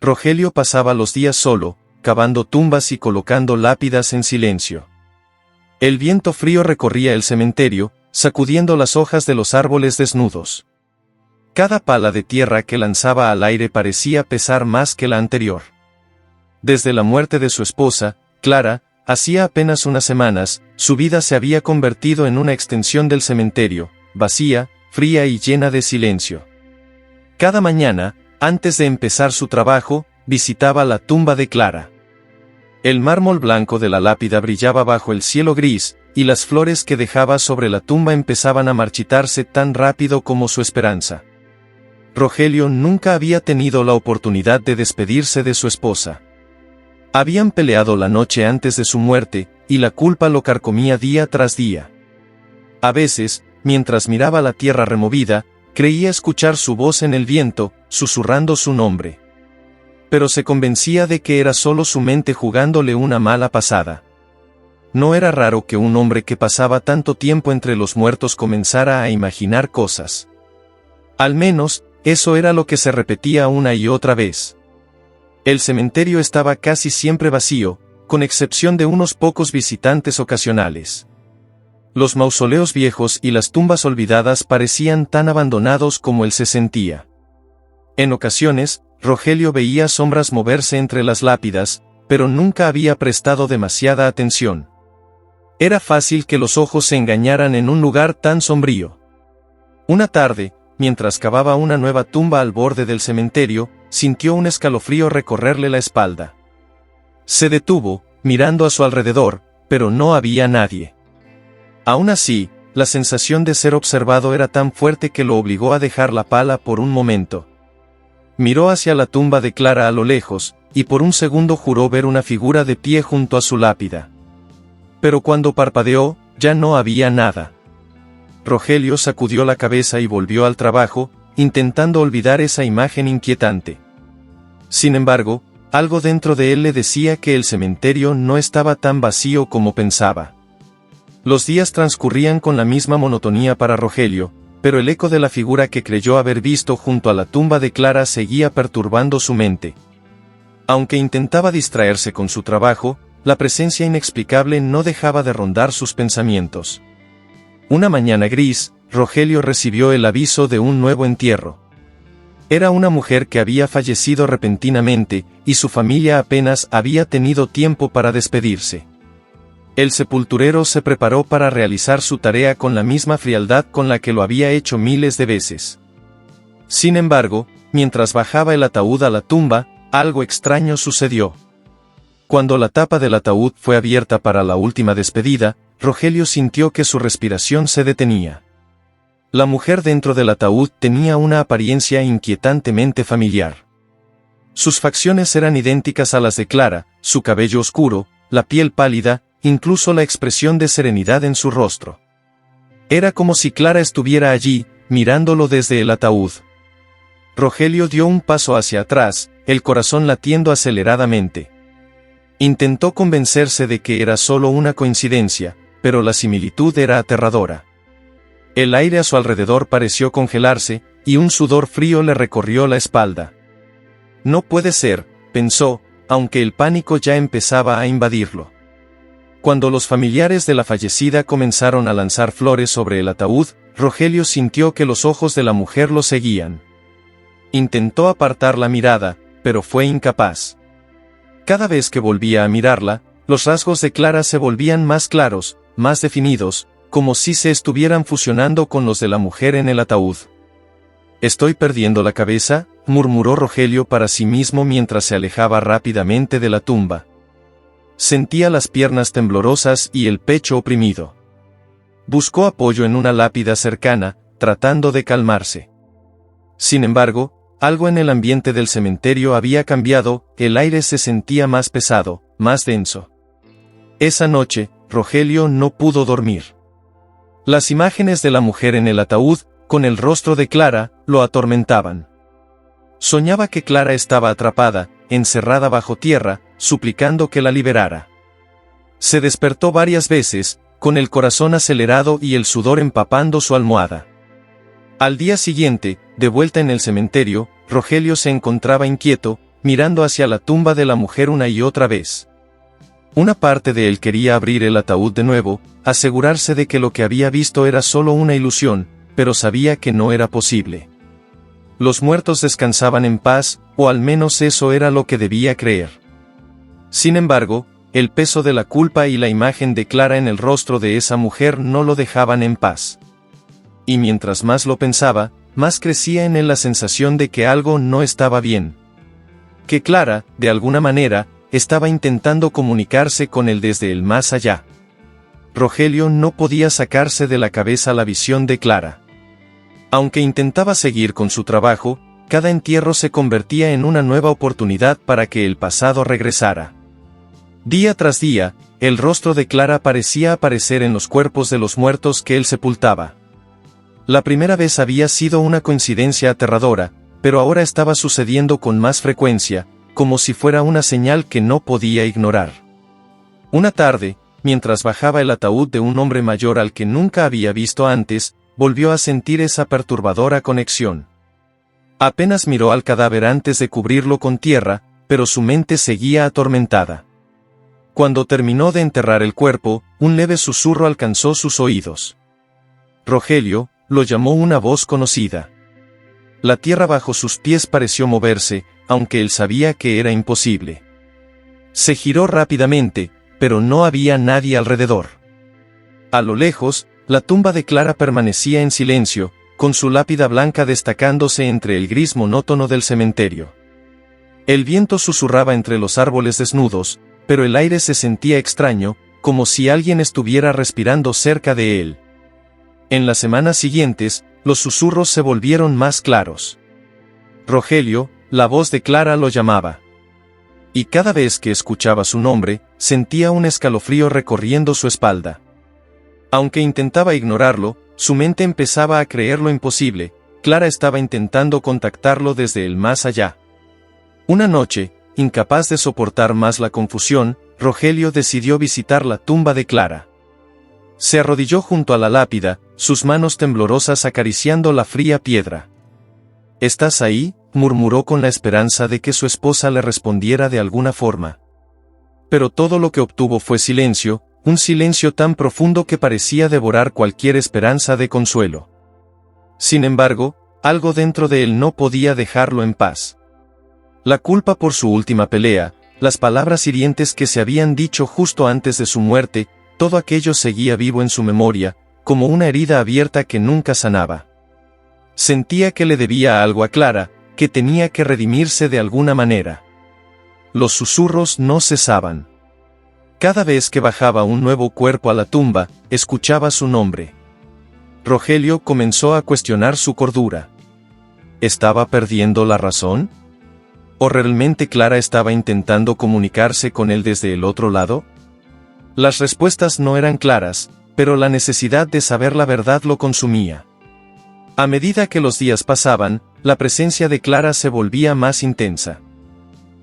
Rogelio pasaba los días solo, cavando tumbas y colocando lápidas en silencio. El viento frío recorría el cementerio, sacudiendo las hojas de los árboles desnudos. Cada pala de tierra que lanzaba al aire parecía pesar más que la anterior. Desde la muerte de su esposa, Clara, hacía apenas unas semanas, su vida se había convertido en una extensión del cementerio, vacía, fría y llena de silencio. Cada mañana, antes de empezar su trabajo, visitaba la tumba de Clara. El mármol blanco de la lápida brillaba bajo el cielo gris, y las flores que dejaba sobre la tumba empezaban a marchitarse tan rápido como su esperanza. Rogelio nunca había tenido la oportunidad de despedirse de su esposa. Habían peleado la noche antes de su muerte, y la culpa lo carcomía día tras día. A veces, mientras miraba la tierra removida, creía escuchar su voz en el viento, susurrando su nombre. Pero se convencía de que era solo su mente jugándole una mala pasada. No era raro que un hombre que pasaba tanto tiempo entre los muertos comenzara a imaginar cosas. Al menos, eso era lo que se repetía una y otra vez. El cementerio estaba casi siempre vacío, con excepción de unos pocos visitantes ocasionales. Los mausoleos viejos y las tumbas olvidadas parecían tan abandonados como él se sentía. En ocasiones, Rogelio veía sombras moverse entre las lápidas, pero nunca había prestado demasiada atención. Era fácil que los ojos se engañaran en un lugar tan sombrío. Una tarde, mientras cavaba una nueva tumba al borde del cementerio, sintió un escalofrío recorrerle la espalda. Se detuvo, mirando a su alrededor, pero no había nadie. Aún así, la sensación de ser observado era tan fuerte que lo obligó a dejar la pala por un momento. Miró hacia la tumba de Clara a lo lejos, y por un segundo juró ver una figura de pie junto a su lápida. Pero cuando parpadeó, ya no había nada. Rogelio sacudió la cabeza y volvió al trabajo, intentando olvidar esa imagen inquietante. Sin embargo, algo dentro de él le decía que el cementerio no estaba tan vacío como pensaba. Los días transcurrían con la misma monotonía para Rogelio, pero el eco de la figura que creyó haber visto junto a la tumba de Clara seguía perturbando su mente. Aunque intentaba distraerse con su trabajo, la presencia inexplicable no dejaba de rondar sus pensamientos. Una mañana gris, Rogelio recibió el aviso de un nuevo entierro. Era una mujer que había fallecido repentinamente, y su familia apenas había tenido tiempo para despedirse. El sepulturero se preparó para realizar su tarea con la misma frialdad con la que lo había hecho miles de veces. Sin embargo, mientras bajaba el ataúd a la tumba, algo extraño sucedió. Cuando la tapa del ataúd fue abierta para la última despedida, Rogelio sintió que su respiración se detenía. La mujer dentro del ataúd tenía una apariencia inquietantemente familiar. Sus facciones eran idénticas a las de Clara, su cabello oscuro, la piel pálida, incluso la expresión de serenidad en su rostro. Era como si Clara estuviera allí, mirándolo desde el ataúd. Rogelio dio un paso hacia atrás, el corazón latiendo aceleradamente. Intentó convencerse de que era solo una coincidencia, pero la similitud era aterradora. El aire a su alrededor pareció congelarse, y un sudor frío le recorrió la espalda. No puede ser, pensó, aunque el pánico ya empezaba a invadirlo. Cuando los familiares de la fallecida comenzaron a lanzar flores sobre el ataúd, Rogelio sintió que los ojos de la mujer lo seguían. Intentó apartar la mirada, pero fue incapaz. Cada vez que volvía a mirarla, los rasgos de Clara se volvían más claros, más definidos, como si se estuvieran fusionando con los de la mujer en el ataúd. «¿Estoy perdiendo la cabeza?», murmuró Rogelio para sí mismo mientras se alejaba rápidamente de la tumba. Sentía las piernas temblorosas y el pecho oprimido. Buscó apoyo en una lápida cercana, tratando de calmarse. Sin embargo, algo en el ambiente del cementerio había cambiado, el aire se sentía más pesado, más denso. Esa noche, Rogelio no pudo dormir. Las imágenes de la mujer en el ataúd, con el rostro de Clara, lo atormentaban. Soñaba que Clara estaba atrapada, encerrada bajo tierra, suplicando que la liberara. Se despertó varias veces, con el corazón acelerado y el sudor empapando su almohada. Al día siguiente, de vuelta en el cementerio, Rogelio se encontraba inquieto, mirando hacia la tumba de la mujer una y otra vez. Una parte de él quería abrir el ataúd de nuevo, asegurarse de que lo que había visto era solo una ilusión, pero sabía que no era posible. Los muertos descansaban en paz, o al menos eso era lo que debía creer. Sin embargo, el peso de la culpa y la imagen de Clara en el rostro de esa mujer no lo dejaban en paz. Y mientras más lo pensaba, más crecía en él la sensación de que algo no estaba bien. Que Clara, de alguna manera, estaba intentando comunicarse con él desde el más allá. Rogelio no podía sacarse de la cabeza la visión de Clara. Aunque intentaba seguir con su trabajo, cada entierro se convertía en una nueva oportunidad para que el pasado regresara. Día tras día, el rostro de Clara parecía aparecer en los cuerpos de los muertos que él sepultaba. La primera vez había sido una coincidencia aterradora, pero ahora estaba sucediendo con más frecuencia, como si fuera una señal que no podía ignorar. Una tarde, mientras bajaba el ataúd de un hombre mayor al que nunca había visto antes, volvió a sentir esa perturbadora conexión. Apenas miró al cadáver antes de cubrirlo con tierra, pero su mente seguía atormentada. Cuando terminó de enterrar el cuerpo, un leve susurro alcanzó sus oídos. Rogelio, lo llamó una voz conocida. La tierra bajo sus pies pareció moverse, aunque él sabía que era imposible. Se giró rápidamente, pero no había nadie alrededor. A lo lejos, la tumba de Clara permanecía en silencio, con su lápida blanca destacándose entre el gris monótono del cementerio. El viento susurraba entre los árboles desnudos, pero el aire se sentía extraño, como si alguien estuviera respirando cerca de él. En las semanas siguientes, los susurros se volvieron más claros. Rogelio, la voz de Clara lo llamaba. Y cada vez que escuchaba su nombre, sentía un escalofrío recorriendo su espalda. Aunque intentaba ignorarlo, su mente empezaba a creer lo imposible. Clara estaba intentando contactarlo desde el más allá. Una noche, incapaz de soportar más la confusión, Rogelio decidió visitar la tumba de Clara. Se arrodilló junto a la lápida, sus manos temblorosas acariciando la fría piedra. «¿Estás ahí?», murmuró con la esperanza de que su esposa le respondiera de alguna forma. Pero todo lo que obtuvo fue silencio, un silencio tan profundo que parecía devorar cualquier esperanza de consuelo. Sin embargo, algo dentro de él no podía dejarlo en paz. La culpa por su última pelea, las palabras hirientes que se habían dicho justo antes de su muerte, todo aquello seguía vivo en su memoria, como una herida abierta que nunca sanaba. Sentía que le debía algo a Clara, que tenía que redimirse de alguna manera. Los susurros no cesaban. Cada vez que bajaba un nuevo cuerpo a la tumba, escuchaba su nombre. Rogelio comenzó a cuestionar su cordura. ¿Estaba perdiendo la razón? ¿O realmente Clara estaba intentando comunicarse con él desde el otro lado? Las respuestas no eran claras, pero la necesidad de saber la verdad lo consumía. A medida que los días pasaban, la presencia de Clara se volvía más intensa.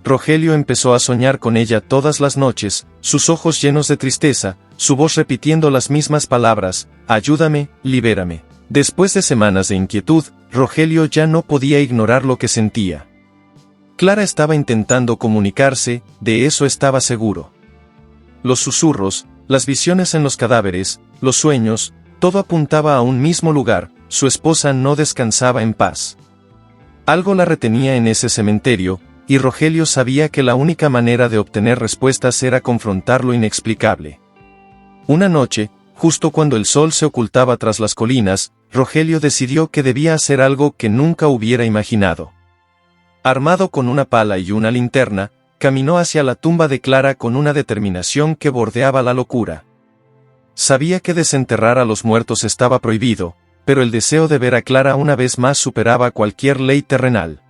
Rogelio empezó a soñar con ella todas las noches, sus ojos llenos de tristeza, su voz repitiendo las mismas palabras: «Ayúdame, libérame». Después de semanas de inquietud, Rogelio ya no podía ignorar lo que sentía. Clara estaba intentando comunicarse, de eso estaba seguro. Los susurros, las visiones en los cadáveres, los sueños, todo apuntaba a un mismo lugar: su esposa no descansaba en paz. Algo la retenía en ese cementerio, y Rogelio sabía que la única manera de obtener respuestas era confrontar lo inexplicable. Una noche, justo cuando el sol se ocultaba tras las colinas, Rogelio decidió que debía hacer algo que nunca hubiera imaginado. Armado con una pala y una linterna, caminó hacia la tumba de Clara con una determinación que bordeaba la locura. Sabía que desenterrar a los muertos estaba prohibido, pero el deseo de ver a Clara una vez más superaba cualquier ley terrenal.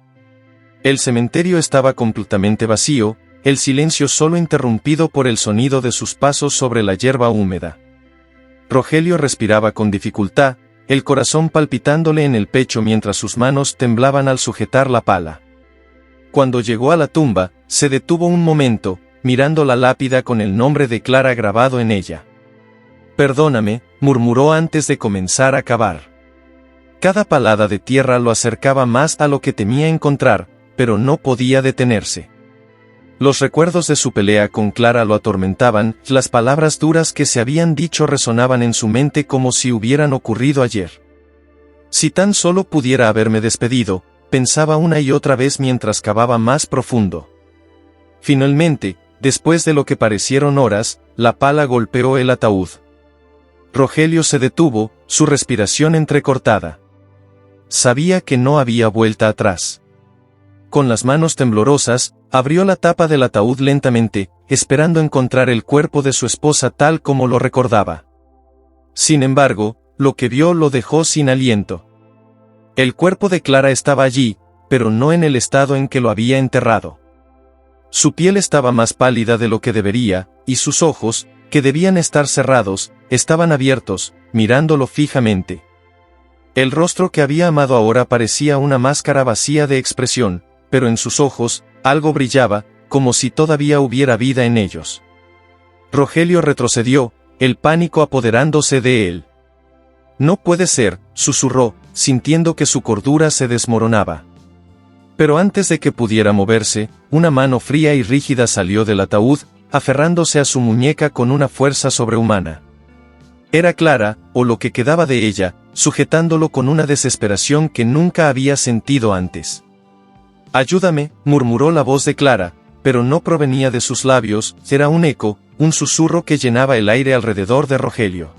El cementerio estaba completamente vacío, el silencio solo interrumpido por el sonido de sus pasos sobre la hierba húmeda. Rogelio respiraba con dificultad, el corazón palpitándole en el pecho mientras sus manos temblaban al sujetar la pala. Cuando llegó a la tumba, se detuvo un momento, mirando la lápida con el nombre de Clara grabado en ella. «Perdóname», murmuró antes de comenzar a cavar. Cada palada de tierra lo acercaba más a lo que temía encontrar: pero no podía detenerse. Los recuerdos de su pelea con Clara lo atormentaban, las palabras duras que se habían dicho resonaban en su mente como si hubieran ocurrido ayer. Si tan solo pudiera haberme despedido, pensaba una y otra vez mientras cavaba más profundo. Finalmente, después de lo que parecieron horas, la pala golpeó el ataúd. Rogelio se detuvo, su respiración entrecortada. Sabía que no había vuelta atrás. Con las manos temblorosas, abrió la tapa del ataúd lentamente, esperando encontrar el cuerpo de su esposa tal como lo recordaba. Sin embargo, lo que vio lo dejó sin aliento. El cuerpo de Clara estaba allí, pero no en el estado en que lo había enterrado. Su piel estaba más pálida de lo que debería, y sus ojos, que debían estar cerrados, estaban abiertos, mirándolo fijamente. El rostro que había amado ahora parecía una máscara vacía de expresión, pero en sus ojos, algo brillaba, como si todavía hubiera vida en ellos. Rogelio retrocedió, el pánico apoderándose de él. «No puede ser», susurró, sintiendo que su cordura se desmoronaba. Pero antes de que pudiera moverse, una mano fría y rígida salió del ataúd, aferrándose a su muñeca con una fuerza sobrehumana. Era Clara, o lo que quedaba de ella, sujetándolo con una desesperación que nunca había sentido antes. «Ayúdame», murmuró la voz de Clara, pero no provenía de sus labios, era un eco, un susurro que llenaba el aire alrededor de Rogelio.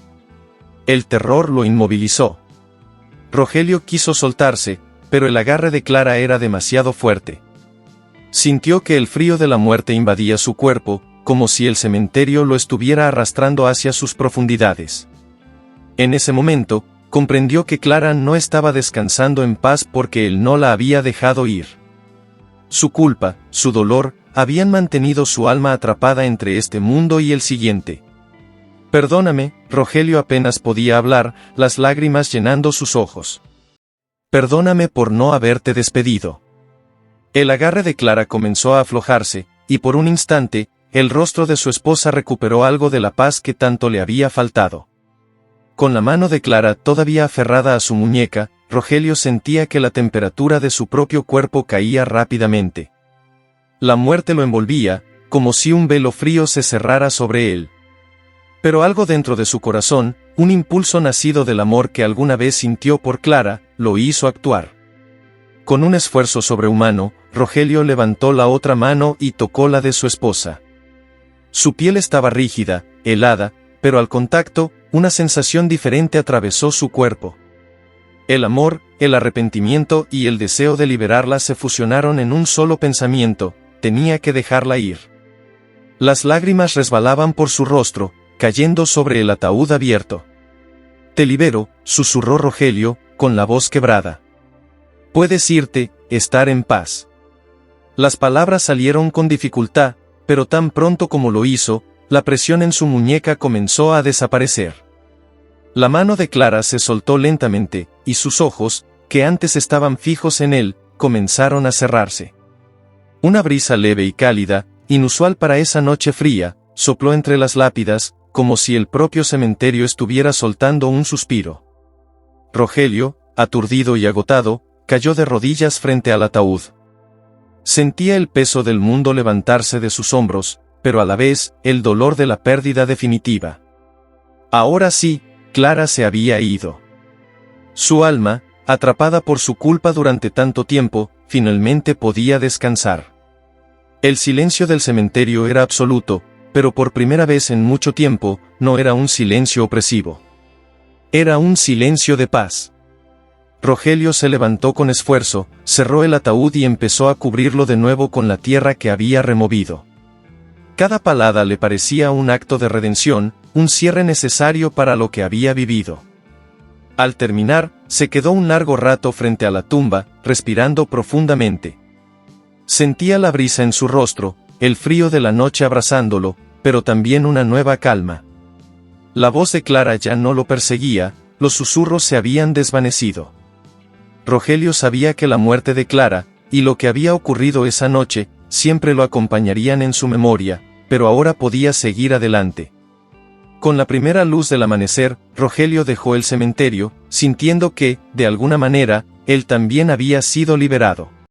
El terror lo inmovilizó. Rogelio quiso soltarse, pero el agarre de Clara era demasiado fuerte. Sintió que el frío de la muerte invadía su cuerpo, como si el cementerio lo estuviera arrastrando hacia sus profundidades. En ese momento, comprendió que Clara no estaba descansando en paz porque él no la había dejado ir. Su culpa, su dolor, habían mantenido su alma atrapada entre este mundo y el siguiente. «Perdóname», Rogelio apenas podía hablar, las lágrimas llenando sus ojos. «Perdóname por no haberte despedido». El agarre de Clara comenzó a aflojarse, y por un instante, el rostro de su esposa recuperó algo de la paz que tanto le había faltado. Con la mano de Clara todavía aferrada a su muñeca, Rogelio sentía que la temperatura de su propio cuerpo caía rápidamente. La muerte lo envolvía, como si un velo frío se cerrara sobre él. Pero algo dentro de su corazón, un impulso nacido del amor que alguna vez sintió por Clara, lo hizo actuar. Con un esfuerzo sobrehumano, Rogelio levantó la otra mano y tocó la de su esposa. Su piel estaba rígida, helada, pero al contacto, una sensación diferente atravesó su cuerpo. El amor, el arrepentimiento y el deseo de liberarla se fusionaron en un solo pensamiento: tenía que dejarla ir. Las lágrimas resbalaban por su rostro, cayendo sobre el ataúd abierto. «Te libero», susurró Rogelio, con la voz quebrada. «Puedes irte, estar en paz». Las palabras salieron con dificultad, pero tan pronto como lo hizo, la presión en su muñeca comenzó a desaparecer. La mano de Clara se soltó lentamente, y sus ojos, que antes estaban fijos en él, comenzaron a cerrarse. Una brisa leve y cálida, inusual para esa noche fría, sopló entre las lápidas, como si el propio cementerio estuviera soltando un suspiro. Rogelio, aturdido y agotado, cayó de rodillas frente al ataúd. Sentía el peso del mundo levantarse de sus hombros, pero a la vez, el dolor de la pérdida definitiva. Ahora sí, Clara se había ido. Su alma, atrapada por su culpa durante tanto tiempo, finalmente podía descansar. El silencio del cementerio era absoluto, pero por primera vez en mucho tiempo, no era un silencio opresivo. Era un silencio de paz. Rogelio se levantó con esfuerzo, cerró el ataúd y empezó a cubrirlo de nuevo con la tierra que había removido. Cada palada le parecía un acto de redención, un cierre necesario para lo que había vivido. Al terminar, se quedó un largo rato frente a la tumba, respirando profundamente. Sentía la brisa en su rostro, el frío de la noche abrazándolo, pero también una nueva calma. La voz de Clara ya no lo perseguía, los susurros se habían desvanecido. Rogelio sabía que la muerte de Clara, y lo que había ocurrido esa noche, siempre lo acompañarían en su memoria, pero ahora podía seguir adelante. Con la primera luz del amanecer, Rogelio dejó el cementerio, sintiendo que, de alguna manera, él también había sido liberado.